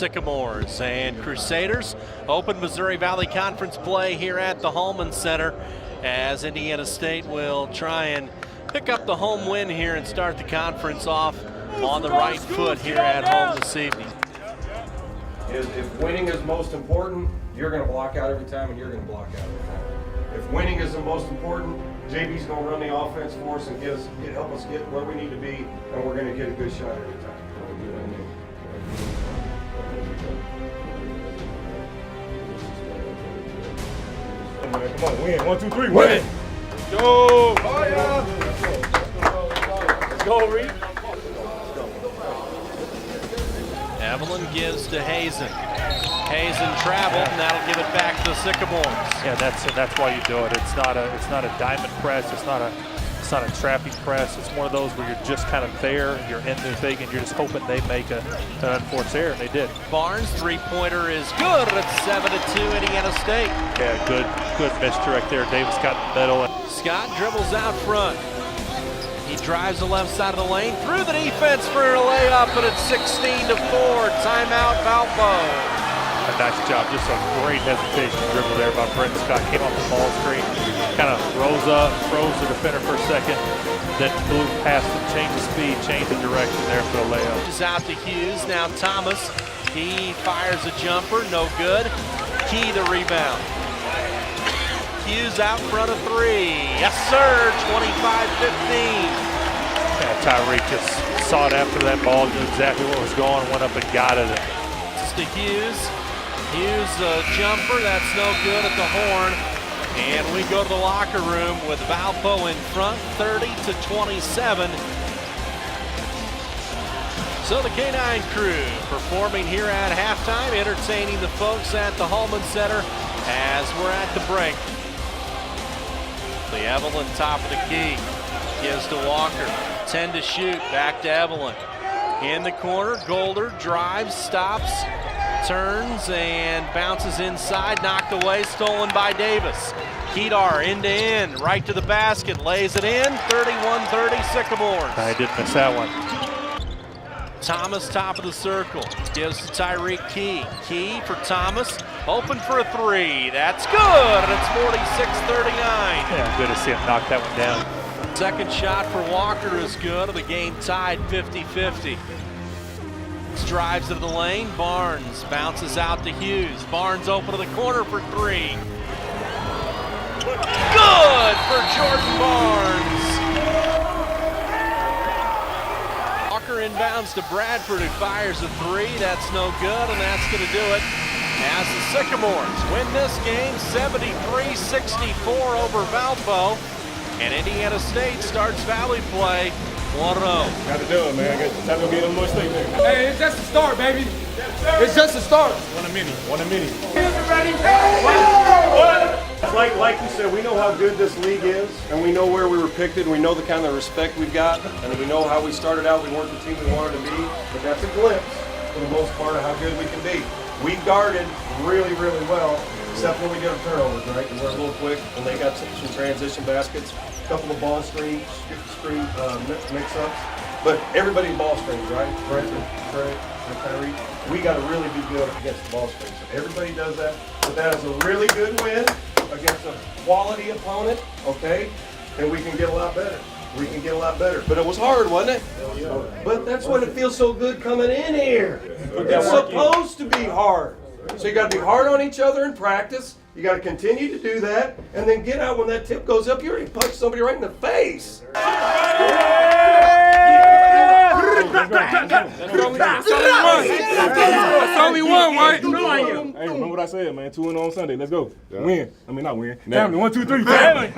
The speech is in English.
Sycamores and Crusaders open Missouri Valley Conference play here at the Hulman Center as Indiana State will try and pick up the home win here and start the conference off on the right foot here at home this evening. If winning is most important, you're going to block out every time and you're going to block out every time. If winning is the most important, JB's going to run the offense for us and help us get where we need to be, and we're going to get a good shot every time. Come on, win. 1, 2, 3, win. Go. Oh, yeah. Let's go, Reed. Evelyn gives to Hazen. Hazen traveled, and that'll give it back to the Sycamores. Yeah, that's why you do it. It's not a diamond press. It's not a trapping press. It's one of those where you're just kind of there. You're in the thing, and you're just hoping they make an unforced error, and they did. Barnes' three-pointer is good. It's 7-2 Indiana State. Yeah, good misdirect there. Davis got in the middle. Scott dribbles out front. He drives the left side of the lane through the defense for a layup, and it's 16-4. Timeout, Valpo. A nice job, just a great hesitation dribble there by Brent Scott. Came off the ball screen, kind of rose up, froze the defender for a second, then blew past him, changed the speed, changed the direction there for the layup. He's out to Hughes, now Thomas. He fires a jumper, no good. Key the rebound. Hughes out front of three. Yes, sir, 25-15. Yeah, Tyreek just sought after that ball, knew exactly what was going, went up and got it. It's to Hughes. Hughes jumper, that's no good at the horn. And we go to the locker room with Valpo in front, 30-27. So the K9 crew performing here at halftime, entertaining the folks at the Hulman Center as we're at the break. The Evelyn top of the key, gives to Walker, 10 to shoot, back to Evelyn. In the corner, Golder drives, stops, turns, and bounces inside, knocked away, stolen by Davis. Kedar end-to-end, right to the basket, lays it in, 31-30 Sycamores. I didn't miss that one. Thomas top of the circle, gives to Tyreek Key. Key for Thomas, open for a three, that's good, and it's 46-39. Yeah, good to see him knock that one down. Second shot for Walker is good, the game tied 50-50. Drives into the lane, Barnes bounces out to Hughes. Barnes open to the corner for three. Good for Jordan Barnes. Walker inbounds to Bradford, who fires a three. That's no good, and that's going to do it as the Sycamores win this game 73-64 over Valpo. And Indiana State starts Valley play 1-0. Got to do it, man. Got to get a little state there. Hey, it's just a start, baby. It's just a start. One a mini. One a mini. Like you said, we know how good this league is, and we know where we were picked, and we know the kind of respect we've got, and we know how we started out. We weren't the team we wanted to be, but that's a glimpse, for the most part, of how good we can be. We guarded really, really well, except when we get our turnovers, right? And we're a little quick, and they got some transition baskets, a couple of ball screen mix-ups, but everybody ball screens, right? Trey, Tyreek. We got to really be good against the ball screens. So everybody does that, but that is a really good win against a quality opponent, okay? And we can get a lot better. We can get a lot better. But it was hard, wasn't it? But that's when it feels so good coming in here. It's supposed to be hard. So you got to be hard on each other in practice. You got to continue to do that, and then get out when that tip goes up. You already punched somebody right in the face. That's only one, right? Hey, remember what I said, man. 2-0 on Sunday. Let's go. Win. I mean, not win. Family. 1, 2, 3. Family.